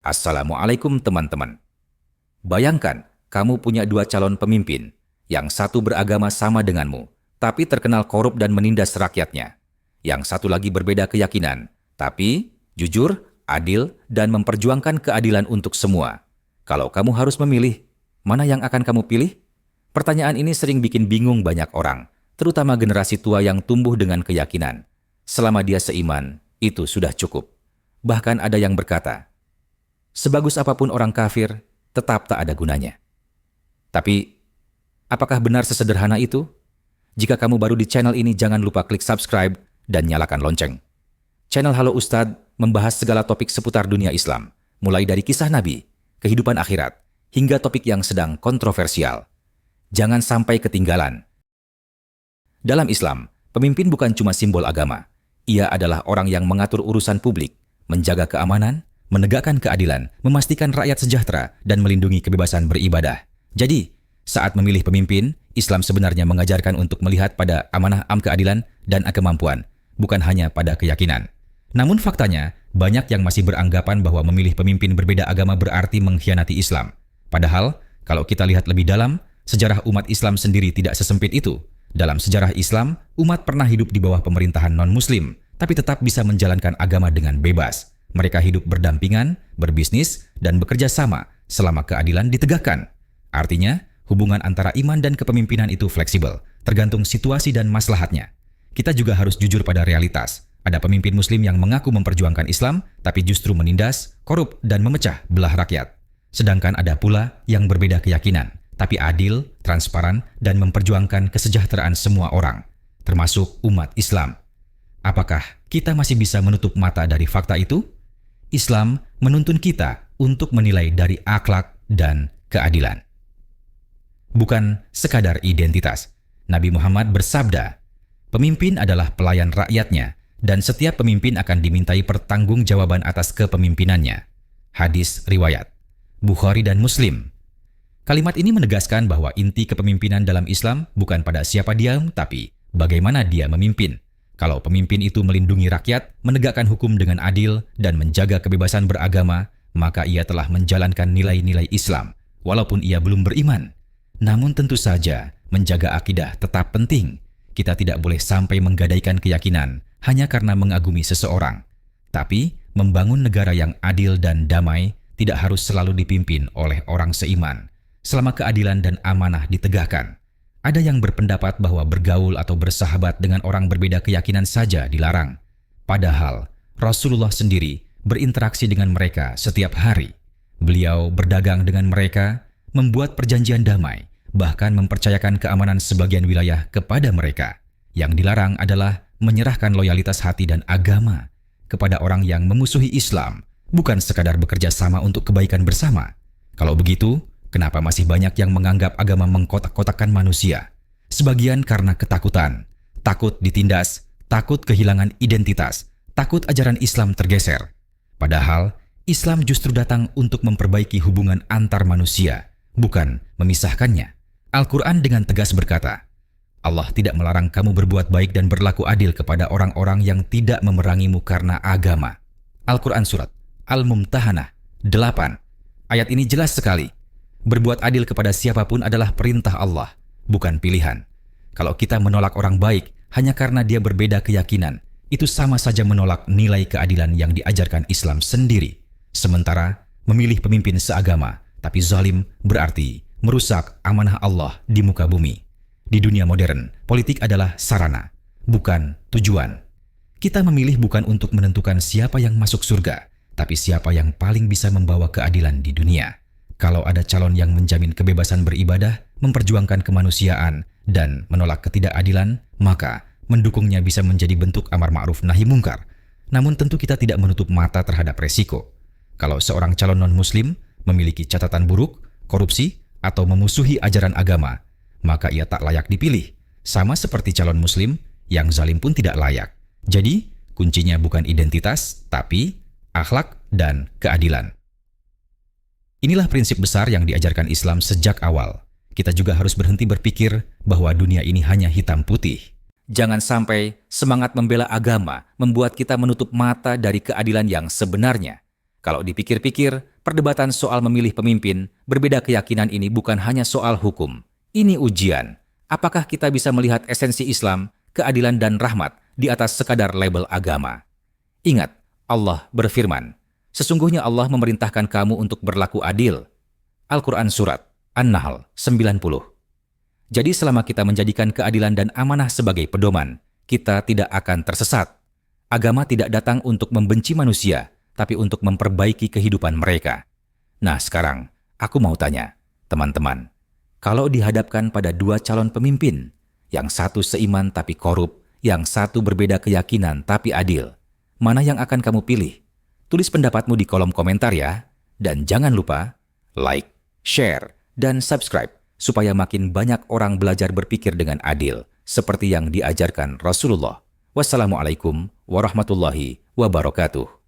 Assalamualaikum teman-teman. Bayangkan, kamu punya dua calon pemimpin, yang satu beragama sama denganmu, tapi terkenal korup dan menindas rakyatnya. Yang satu lagi berbeda keyakinan, tapi jujur, adil, dan memperjuangkan keadilan untuk semua. Kalau kamu harus memilih, mana yang akan kamu pilih? Pertanyaan ini sering bikin bingung banyak orang, terutama generasi tua yang tumbuh dengan keyakinan. Selama dia seiman, itu sudah cukup. Bahkan ada yang berkata, sebagus apapun orang kafir, tetap tak ada gunanya. Tapi, apakah benar sesederhana itu? Jika kamu baru di channel ini, jangan lupa klik subscribe dan nyalakan lonceng. Channel Halo Ustadz membahas segala topik seputar dunia Islam, mulai dari kisah Nabi, kehidupan akhirat, hingga topik yang sedang kontroversial. Jangan sampai ketinggalan. Dalam Islam, pemimpin bukan cuma simbol agama. Ia adalah orang yang mengatur urusan publik, menjaga keamanan, menegakkan keadilan, memastikan rakyat sejahtera, dan melindungi kebebasan beribadah. Jadi, saat memilih pemimpin, Islam sebenarnya mengajarkan untuk melihat pada amanah keadilan dan kemampuan, bukan hanya pada keyakinan. Namun faktanya, banyak yang masih beranggapan bahwa memilih pemimpin berbeda agama berarti mengkhianati Islam. Padahal, kalau kita lihat lebih dalam, sejarah umat Islam sendiri tidak sesempit itu. Dalam sejarah Islam, umat pernah hidup di bawah pemerintahan non-Muslim, tapi tetap bisa menjalankan agama dengan bebas. Mereka hidup berdampingan, berbisnis, dan bekerja sama selama keadilan ditegakkan. Artinya, hubungan antara iman dan kepemimpinan itu fleksibel, tergantung situasi dan maslahatnya. Kita juga harus jujur pada realitas. Ada pemimpin Muslim yang mengaku memperjuangkan Islam, tapi justru menindas, korup, dan memecah belah rakyat. Sedangkan ada pula yang berbeda keyakinan, tapi adil, transparan, dan memperjuangkan kesejahteraan semua orang, termasuk umat Islam. Apakah kita masih bisa menutup mata dari fakta itu? Islam menuntun kita untuk menilai dari akhlak dan keadilan. Bukan sekadar identitas. Nabi Muhammad bersabda, pemimpin adalah pelayan rakyatnya, dan setiap pemimpin akan dimintai pertanggungjawaban atas kepemimpinannya. Hadis riwayat Bukhari dan Muslim. Kalimat ini menegaskan bahwa inti kepemimpinan dalam Islam bukan pada siapa dia, tapi bagaimana dia memimpin. Kalau pemimpin itu melindungi rakyat, menegakkan hukum dengan adil, dan menjaga kebebasan beragama, maka ia telah menjalankan nilai-nilai Islam, walaupun ia belum beriman. Namun tentu saja, menjaga akidah tetap penting. Kita tidak boleh sampai menggadaikan keyakinan hanya karena mengagumi seseorang. Tapi, membangun negara yang adil dan damai tidak harus selalu dipimpin oleh orang seiman. Selama keadilan dan amanah ditegakkan. Ada yang berpendapat bahwa bergaul atau bersahabat dengan orang berbeda keyakinan saja dilarang. Padahal, Rasulullah sendiri berinteraksi dengan mereka setiap hari. Beliau berdagang dengan mereka, membuat perjanjian damai, bahkan mempercayakan keamanan sebagian wilayah kepada mereka. Yang dilarang adalah menyerahkan loyalitas hati dan agama kepada orang yang memusuhi Islam, bukan sekadar bekerja sama untuk kebaikan bersama. Kalau begitu, kenapa masih banyak yang menganggap agama mengkotak-kotakkan manusia? Sebagian karena ketakutan, takut ditindas, takut kehilangan identitas, takut ajaran Islam tergeser. Padahal, Islam justru datang untuk memperbaiki hubungan antar manusia, bukan memisahkannya. Al-Quran dengan tegas berkata, Allah tidak melarang kamu berbuat baik dan berlaku adil kepada orang-orang yang tidak memerangimu karena agama. Al-Quran Surat Al-Mumtahanah 8. Ayat ini jelas sekali. Berbuat adil kepada siapapun adalah perintah Allah, bukan pilihan. Kalau kita menolak orang baik hanya karena dia berbeda keyakinan, itu sama saja menolak nilai keadilan yang diajarkan Islam sendiri. Sementara memilih pemimpin seagama, tapi zalim berarti merusak amanah Allah di muka bumi. Di dunia modern, politik adalah sarana, bukan tujuan. Kita memilih bukan untuk menentukan siapa yang masuk surga, tapi siapa yang paling bisa membawa keadilan di dunia. Kalau ada calon yang menjamin kebebasan beribadah, memperjuangkan kemanusiaan, dan menolak ketidakadilan, maka mendukungnya bisa menjadi bentuk amar ma'ruf nahi mungkar. Namun tentu kita tidak menutup mata terhadap resiko. Kalau seorang calon non-muslim memiliki catatan buruk, korupsi, atau memusuhi ajaran agama, maka ia tak layak dipilih. Sama seperti calon muslim, yang zalim pun tidak layak. Jadi, kuncinya bukan identitas, tapi akhlak dan keadilan. Inilah prinsip besar yang diajarkan Islam sejak awal. Kita juga harus berhenti berpikir bahwa dunia ini hanya hitam putih. Jangan sampai semangat membela agama membuat kita menutup mata dari keadilan yang sebenarnya. Kalau dipikir-pikir, perdebatan soal memilih pemimpin berbeda keyakinan ini bukan hanya soal hukum. Ini ujian. Apakah kita bisa melihat esensi Islam, keadilan dan rahmat di atas sekadar label agama? Ingat, Allah berfirman, sesungguhnya Allah memerintahkan kamu untuk berlaku adil. Al-Quran Surat An-Nahl 90. Jadi selama kita menjadikan keadilan dan amanah sebagai pedoman, kita tidak akan tersesat. Agama tidak datang untuk membenci manusia, tapi untuk memperbaiki kehidupan mereka. Nah sekarang, aku mau tanya, teman-teman, kalau dihadapkan pada dua calon pemimpin, yang satu seiman tapi korup, yang satu berbeda keyakinan tapi adil, mana yang akan kamu pilih? Tulis pendapatmu di kolom komentar ya. Dan jangan lupa, like, share, dan subscribe, supaya makin banyak orang belajar berpikir dengan adil, seperti yang diajarkan Rasulullah. Wassalamualaikum warahmatullahi wabarakatuh.